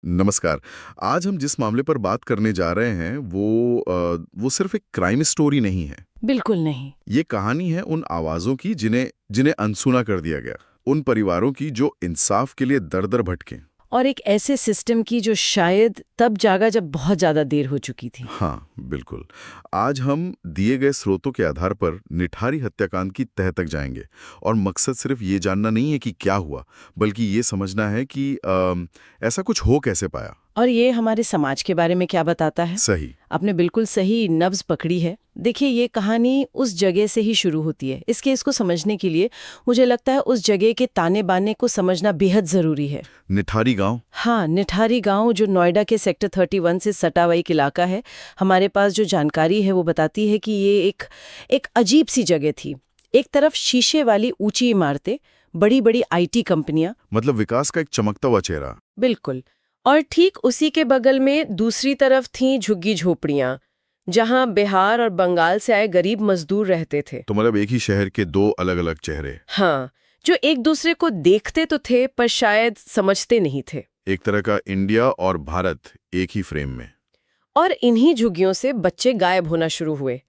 नमस्कार। आज हम जिस मामले पर बात करने जा रहे हैं वो सिर्फ एक क्राइम स्टोरी नहीं है। बिल्कुल नहीं। ये कहानी है उन आवाज़ों की जिन्हें जिन्हें अनसुना कर दिया गया। उन परिवारों की जो इंसाफ के लिए दर-दर भटके। और एक ऐसे सिस्टम की जो शायद तब जागा जब बहुत ज़्यादा देर हो चुकी थी। हाँ, बिल्कुल। आज हम दिए गए स्रोतों के आधार पर निठारी हत्याकांड की तह तक जाएंगे और मकसद सिर्फ ये जानना नहीं है कि क्या हुआ, बल्कि ये समझना है कि ऐसा कुछ हो कैसे पाया। और ये हमारे समाज के बारे में क्या बताता है? सही। आपने बिल्कुल सही नब्ज पकड़ी है। देखिए, ये कहानी उस जगह से ही शुरू होती है। इस केस को समझने के लिए मुझे लगता है उस जगह के ताने बाने को समझना बेहद ज़रूरी है। निठारी गांव। हाँ, निठारी गांव जो नोएडा के सेक्टर 31 से सटा हुआ एक इलाका है। हमारे पास जो जानकारी है वो बताती है कि ये एक अजीब सी जगह थी। एक तरफ शीशे वाली ऊंची इमारतें, बड़ी-बड़ी आईटी कंपनियां। मतलब विकास का एक चमकता हुआ चेहरा। बिल्कुल। और ठीक उसी के बगल में दूसरी तरफ थीं झुग्गी झोपड़ियां, जहां बिहार और बंगाल से आए गरीब मजदूर रहते थे। तो मतलब एक ही शहर के दो अलग-अलग चेहरे। हाँ, जो एक दूसरे को देखते तो थे पर शायद समझते नहीं थे। एक तरह का इंडिया और भारत एक ही फ्रेम में। और इन्हीं झुग्गियों से बच्चे गायब होना शुरू हुए।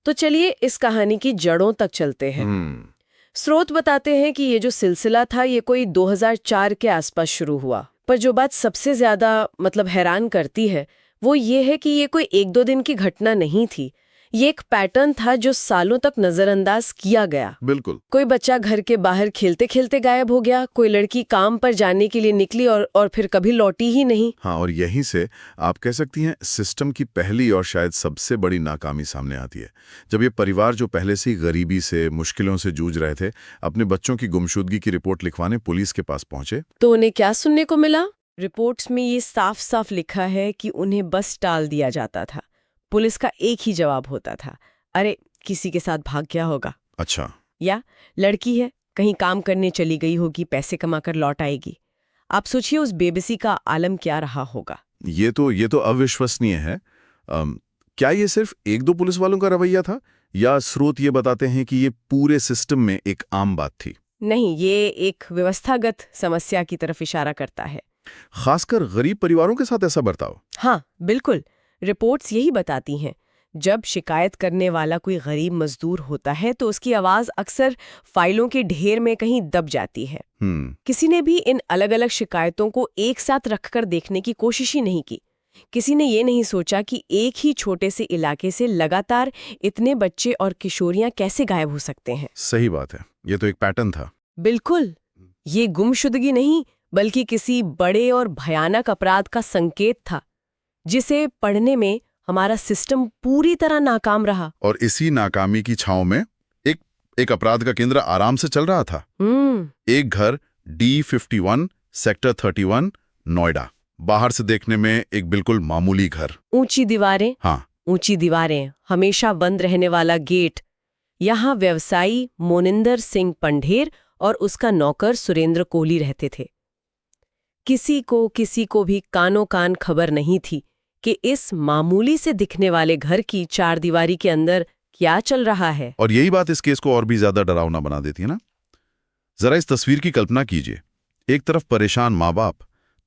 तो चलिए इस कहानी की जड़ों तक चलते हैं। स्रोत बताते हैं कि ये जो सिलसिला था ये कोई 2004 के आसपास शुरू हुआ। पर जो बात सबसे ज्यादा हैरान करती है वो ये है कि ये कोई एक दो दिन की घटना नहीं थी। ये एक पैटर्न था जो सालों तक नजरअंदाज किया गया। बिल्कुल। कोई बच्चा घर के बाहर खेलते खेलते गायब हो गया, कोई लड़की काम पर जाने के लिए निकली और फिर कभी लौटी ही नहीं। हाँ, और यहीं से आप कह सकती हैं सिस्टम की पहली और शायद सबसे बड़ी नाकामी सामने आती है, जब ये परिवार जो पहले से ही गरीबी से मुश्किलों से जूझ रहे थे, अपने बच्चों की गुमशुदगी की रिपोर्ट लिखवाने पुलिस के पास पहुंचे। तो उन्हें क्या सुनने को मिला? रिपोर्ट्स में ये साफ साफ लिखा है कि उन्हें बस टाल दिया जाता था। पुलिस का एक ही जवाब होता था, अरे किसी के साथ भाग गया होगा। अच्छा। या लड़की है, कहीं काम करने चली गई होगी, पैसे कमाकर लौट आएगी। आप सोचिए उस बेबसी का आलम क्या रहा होगा। ये तो अविश्वसनीय है। क्या ये सिर्फ एक दो पुलिस वालों का रवैया था, या स्रोत ये बताते हैं कि ये पूरे सिस्टम में एक आम बात थी? नहीं, ये एक व्यवस्थागत समस्या की तरफ इशारा करता है। खासकर गरीब परिवारों के साथ ऐसा बर्ताव। हाँ, बिल्कुल। रिपोर्ट्स यही बताती हैं। जब शिकायत करने वाला कोई गरीब मजदूर होता है तो उसकी आवाज अक्सर फाइलों के ढेर में कहीं दब जाती है। किसी ने भी इन अलग अलग शिकायतों को एक साथ रखकर देखने की कोशिश ही नहीं की। किसी ने ये नहीं सोचा कि एक ही छोटे से इलाके से लगातार इतने बच्चे और किशोरियां कैसे गायब हो सकते हैं। सही बात है, ये तो एक पैटर्न था। बिल्कुल। ये गुमशुदगी नहीं, बल्कि किसी बड़े और भयानक अपराध का संकेत था, जिसे पढ़ने में हमारा सिस्टम पूरी तरह नाकाम रहा। और इसी नाकामी की छांव में एक अपराध का केंद्र आराम से चल रहा था। एक घर, D51 सेक्टर 31 नोएडा। बाहर से देखने में एक बिल्कुल मामूली घर। ऊंची दीवारें। हाँ, ऊंची दीवारें, हमेशा बंद रहने वाला गेट। यहाँ व्यवसायी मोनिंदर सिंह पंढेर और उसका नौकर सुरेंद्र कोहली रहते थे। किसी को भी कानो कान खबर नहीं थी कि इस मामूली से दिखने वाले घर की चार दीवारी के अंदर क्या चल रहा है। और यही बात इस केस को और भी ज्यादा डरावना बना देती है ना। जरा इस तस्वीर की कल्पना कीजिए। एक तरफ परेशान माँ बाप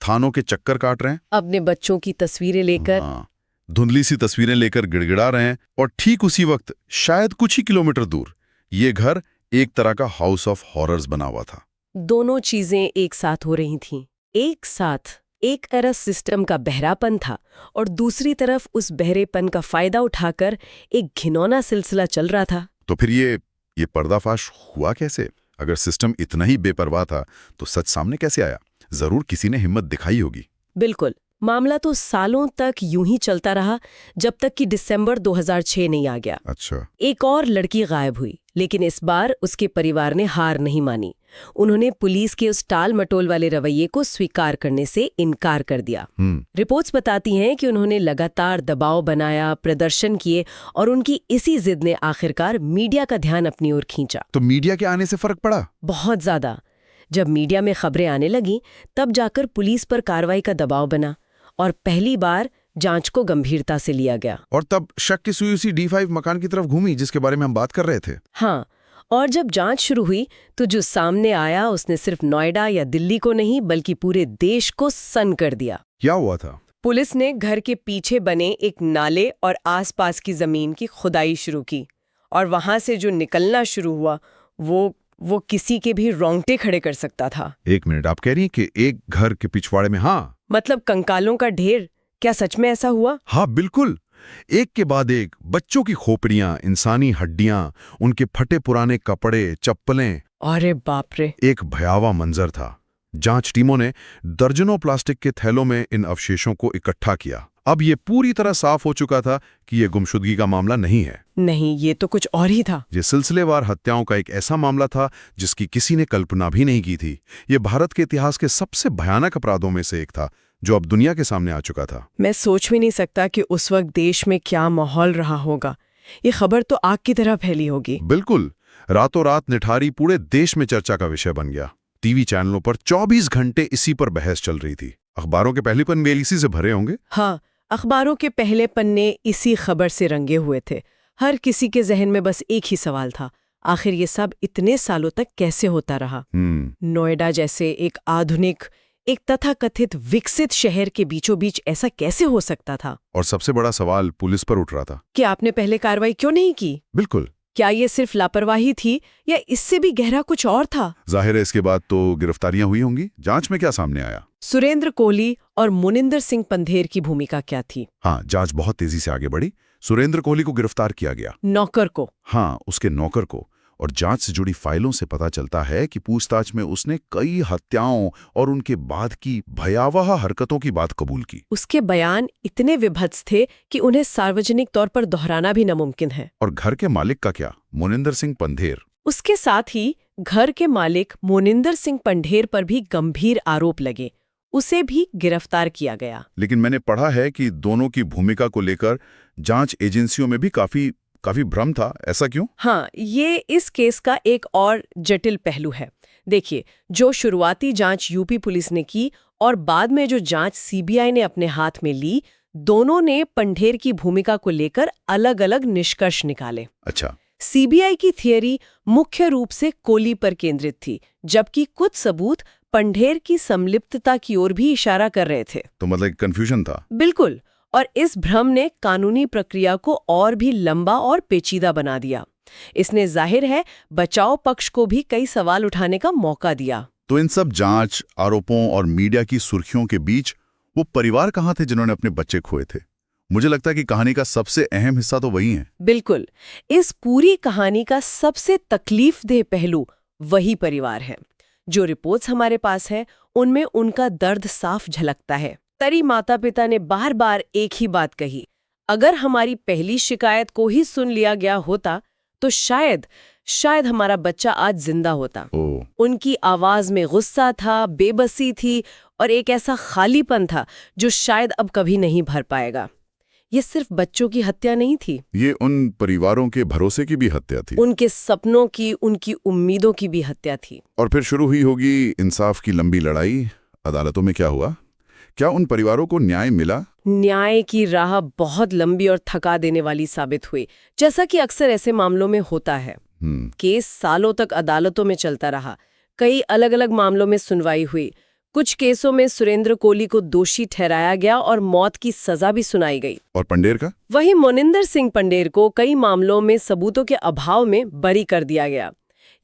थानों के चक्कर काट रहे हैं, अपने बच्चों की तस्वीरें लेकर। धुंधली सी तस्वीरें लेकर गिड़गिड़ा रहे हैं, और ठीक उसी वक्त शायद कुछ ही किलोमीटर दूर ये घर एक तरह का हाउस ऑफ हॉरर्स बना हुआ था। दोनों चीजें एक साथ हो रही थीं। एक साथ एक तरफ सिस्टम का बहरापन था और दूसरी तरफ उस बहरेपन का फायदा उठाकर एक घिनौना सिलसिला चल रहा था। तो फिर ये पर्दाफाश हुआ कैसे? अगर सिस्टम इतना ही बेपरवाह था तो सच सामने कैसे आया? जरूर किसी ने हिम्मत दिखाई होगी। बिल्कुल। मामला तो सालों तक यूं ही चलता रहा, जब तक कि दिसंबर 2006 नहीं आ गया। अच्छा। एक और लड़की गायब हुई, लेकिन इस बार उसके परिवार ने हार नहीं मानी। उन्होंने पुलिस के उस टाल मटोल वाले रवैये को स्वीकार करने से इनकार कर दिया। रिपोर्ट्स बताती हैं कि उन्होंने लगातार दबाव बनाया, प्रदर्शन किए, और उनकी इसी जिद ने आखिरकार मीडिया का ध्यान अपनी ओर खींचा। तो मीडिया के आने से फर्क पड़ा? बहुत ज्यादा। जब मीडिया में खबरें आने लगी, तब जाकर पुलिस पर कार्रवाई का दबाव बना और पहली बार जांच को गंभीरता से लिया गया। और तब शक की सुई उसी D5 मकान की तरफ घूमी जिसके बारे में हम बात कर रहे थे। हाँ, और जब जांच शुरू हुई तो जो सामने आया उसने सिर्फ नोएडा या दिल्ली को नहीं बल्कि पूरे देश को सन्न कर दिया। क्या हुआ था? पुलिस ने घर के पीछे बने एक नाले और आसपास की जमीन की खुदाई शुरू की और वहां से जो निकलना शुरू हुआ वो किसी के भी रोंगटे खड़े कर सकता था। 1 मिनट, आप कह रही हैं कि एक घर के पिछवाड़े में? हाँ मतलब कंकालों का ढेर। क्या सच में ऐसा हुआ? हाँ बिल्कुल, एक के बाद एक बच्चों की खोपड़ियां, इंसानी हड्डियां, उनके फटे पुराने कपड़े, चप्पलें। अरे बाप रे। एक भयावह मंजर था। जांच टीमों ने दर्जनों प्लास्टिक के थैलों में इन अवशेषों को इकट्ठा किया। अब ये पूरी तरह साफ हो चुका था कि ये गुमशुदगी का मामला नहीं है। नहीं, ये तो कुछ और ही था। ये सिलसिलेवार हत्याओं का एक ऐसा मामला था जिसकी किसी ने कल्पना भी नहीं की थी। ये भारत के इतिहास के सबसे भयानक अपराधों में से एक था जो अब दुनिया के सामने आ चुका था। मैं सोच भी नहीं सकता कि उस वक्त देश में क्या माहौल रहा होगा। ये खबर तो आग की तरह फैली होगी। बिल्कुल, रातों रात निठारी पूरे देश में चर्चा का विषय बन गया। टीवी चैनलों पर 24 घंटे इसी पर बहस चल रही थी। अखबारों के पहले पन्ने इसी से भरे होंगे। हाँ, अखबारों के पहले पन्ने इसी खबर से रंगे हुए थे। हर किसी के जहन में बस एक ही सवाल था, आखिर ये सब इतने सालों तक कैसे होता रहा? नोएडा जैसे एक आधुनिक, एक तथाकथित विकसित शहर के बीचों बीच ऐसा कैसे हो सकता था? और सबसे बड़ा सवाल पुलिस पर उठ रहा था कि आपने पहले कार्रवाई क्यों नहीं की? बिल्कुल। क्या ये सिर्फ लापरवाही थी या इससे भी गहरा कुछ और था? जाहिर है इसके बाद तो गिरफ्तारियां हुई होंगी। जांच में क्या सामने आया? सुरेंद्र कोहली और मोनिंदर सिंह पंधेर की भूमिका क्या थी? हाँ, जांच बहुत तेजी से आगे बढ़ी। सुरेंद्र कोहली को गिरफ्तार किया गया। नौकर को? हाँ, उसके नौकर को। और जांच से जुड़ी फाइलों से पता चलता है कि पूछताछ में उसने कई हत्याओं और उनके बाद की भयावह हरकतों की बात कबूल की। उसके बयान इतने विभत्स थे कि उन्हें सार्वजनिक तौर पर दोहराना भी नामुमकिन है। और घर के मालिक का क्या? मोनिंदर सिंह पंधेर। उसके साथ ही घर के मालिक मोनिंदर सिंह पंधेर पर भी गंभीर आरोप लगे। उसे भी गिरफ्तार किया गया। लेकिन मैंने पढ़ा है कि दोनों की भूमिका को लेकर जांच एजेंसियों में भी काफी भ्रम था। ऐसा क्यों? हाँ, ये इस केस का एक और जटिल पहलू है। देखिए, जो शुरुआती जांच यूपी पुलिस ने की और बाद में जो जांच सीबीआई ने अपने हाथ में ली, दोनों ने पंधेर की भूमिका को लेकर अलग-अलग निष्कर्ष निकाले। अच्छा। सीबीआई की थियरी मुख्य रूप से कोहली पर केंद्रित थी, जबकि कुछ सबूत पंधेर की संलिप्तता की ओर भी इशारा कर रहे थे। तो मतलब कंफ्यूजन था। बिल्कुल, और इस भ्रम ने कानूनी प्रक्रिया को और भी लंबा और पेचीदा बना दिया। इसने जाहिर है बचाव पक्ष को भी कई सवाल उठाने का मौका दिया। तो इन सब जांच, आरोपों और मीडिया की सुर्खियों के बीच वो परिवार कहाँ थे जिन्होंने अपने बच्चे खोए थे? मुझे लगता है कि कहानी का सबसे अहम हिस्सा तो वही है। बिल्कुल, इस पूरी कहानी का सबसे तकलीफदेह पहलू वही परिवार है। जो रिपोर्ट्स हमारे पास है उनमें उनका दर्द साफ झलकता है। तरी माता पिता ने बार बार एक ही बात कही, अगर हमारी पहली शिकायत को ही सुन लिया गया होता तो शायद हमारा बच्चा आज जिंदा होता। उनकी आवाज में गुस्सा था, बेबसी थी और एक ऐसा खालीपन था जो शायद अब कभी नहीं भर पाएगा। ये सिर्फ बच्चों की हत्या नहीं थी, ये उन परिवारों के भरोसे की भी हत्या थी, उनके सपनों की, उनकी उम्मीदों की भी हत्या थी। और फिर शुरू हुई होगी इंसाफ की लंबी लड़ाई। अदालतों में क्या हुआ? क्या उन परिवारों को न्याय मिला? न्याय की राह बहुत लंबी और थका देने वाली साबित हुई, जैसा कि अक्सर ऐसे मामलों में होता है। केस सालों तक अदालतों में चलता रहा। कई अलग अलग मामलों में सुनवाई हुई। कुछ केसों में सुरेंद्र कोहली को दोषी ठहराया गया और मौत की सजा भी सुनाई गई। और पंधेर का? वहीं मोनिंदर सिंह पंधेर को कई मामलों में सबूतों के अभाव में बरी कर दिया गया।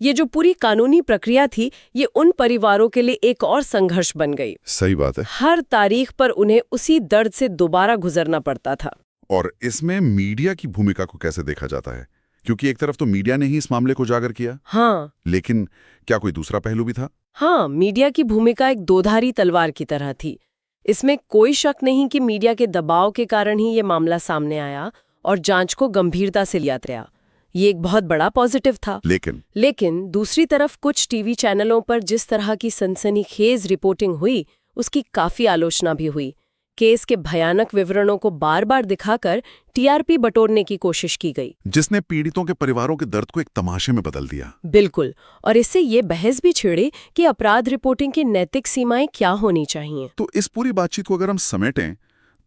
ये जो पूरी कानूनी प्रक्रिया थी, ये उन परिवारों के लिए एक और संघर्ष बन गई। सही बात है। हर तारीख पर उन्हें उसी दर्द से दोबारा गुजरना पड़ता था। और इसमें मीडिया की भूमिका को कैसे देखा जाता है? क्योंकि एक तरफ तो मीडिया ने ही इस मामले को उजागर किया। हाँ, लेकिन क्या कोई दूसरा पहलू भी था? हाँ, मीडिया की भूमिका एक दोधारी तलवार की तरह थी। इसमें कोई शक नहीं कि मीडिया के दबाव के कारण ही ये मामला सामने आया और जांच को गंभीरता से लिया गया। ये एक बहुत बड़ा पॉजिटिव था। लेकिन दूसरी तरफ कुछ टीवी चैनलों पर जिस तरह की सनसनीखेज रिपोर्टिंग हुई, उसकी काफी आलोचना भी हुई। केस के भयानक विवरणों को बार बार दिखाकर टीआरपी बटोरने की कोशिश की गई, जिसने पीड़ितों के परिवारों के दर्द को एक तमाशे में बदल दिया। बिल्कुल, और इससे ये बहस भी छिड़ी कि अपराध रिपोर्टिंग की नैतिक सीमाएं क्या होनी चाहिए। तो इस पूरी बातचीत को अगर हम समेटें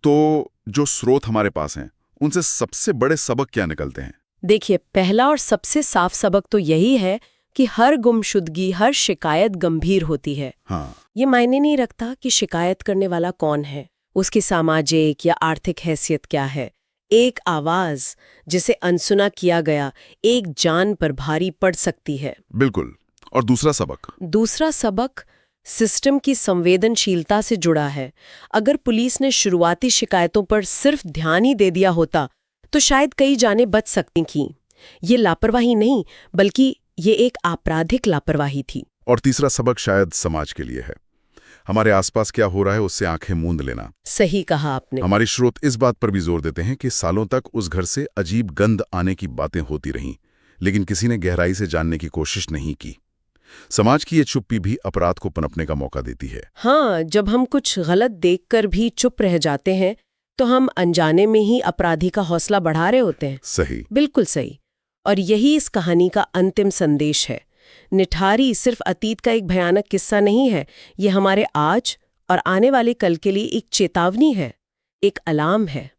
तो जो स्रोत हमारे पास हैं, उनसे सबसे बड़े सबक क्या निकलते हैं? देखिए, पहला और सबसे साफ सबक तो यही है कि हर गुमशुदगी, हर शिकायत गंभीर होती है। हाँ। ये मायने नहीं रखता कि शिकायत करने वाला कौन है, उसकी सामाजिक या आर्थिक हैसियत क्या है। एक आवाज जिसे अनसुना किया गया एक जान पर भारी पड़ सकती है। बिल्कुल। और दूसरा सबक सिस्टम की संवेदनशीलता से जुड़ा है। अगर पुलिस ने शुरुआती शिकायतों पर सिर्फ ध्यान ही दे दिया होता तो शायद कई जानें बच सकती थीं। ये लापरवाही नहीं, बल्कि ये एक आपराधिक लापरवाही थी। और तीसरा सबक शायद समाज के लिए है। हमारे आसपास क्या हो रहा है उससे आंखें मूंद लेना। सही कहा आपने। हमारे स्रोत इस बात पर भी जोर देते हैं कि सालों तक उस घर से अजीब गंध आने की बातें होती रहीं, लेकिन किसी ने गहराई से जानने की कोशिश नहीं की। समाज की ये चुप्पी भी अपराध को पनपने का मौका देती है। हाँ, जब हम कुछ गलत देखकर भी चुप रह जाते हैं तो हम अनजाने में ही अपराधी का हौसला बढ़ा रहे होते हैं। सही। बिल्कुल सही। और यही इस कहानी का अंतिम संदेश है। निठारी सिर्फ अतीत का एक भयानक किस्सा नहीं है, ये हमारे आज और आने वाले कल के लिए एक चेतावनी है, एक अलार्म है।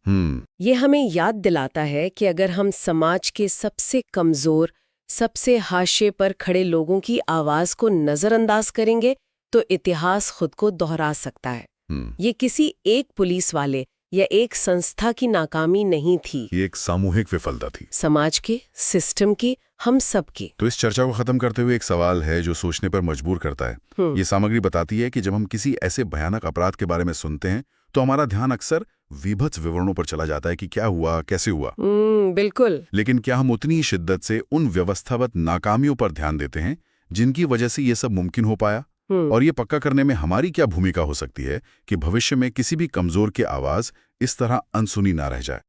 ये हमें याद दिलाता है कि अगर हम समाज के सबसे कमजोर, सबसे हाशिए पर खड़े लोगों की आवाज को नजरअंदाज करेंगे तो इतिहास खुद को दोहरा सकता है। ये किसी एक पुलिस वाले या एक संस्था की नाकामी नहीं थी, ये एक सामूहिक विफलता थी, समाज के, सिस्टम की, हम सब की। तो इस चर्चा को खत्म करते हुए एक सवाल है जो सोचने पर मजबूर करता है। ये सामग्री बताती है कि जब हम किसी ऐसे भयानक अपराध के बारे में सुनते हैं तो हमारा ध्यान अक्सर विभत्स विवरणों पर चला जाता है कि क्या हुआ, कैसे हुआ। बिल्कुल। लेकिन क्या हम उतनी ही शिद्दत से उन व्यवस्थागत नाकामियों पर ध्यान देते हैं जिनकी वजह से ये सब मुमकिन हो पाया? और ये पक्का करने में हमारी क्या भूमिका हो सकती है कि भविष्य में किसी भी कमजोर की आवाज इस तरह अनसुनी ना रह जाए।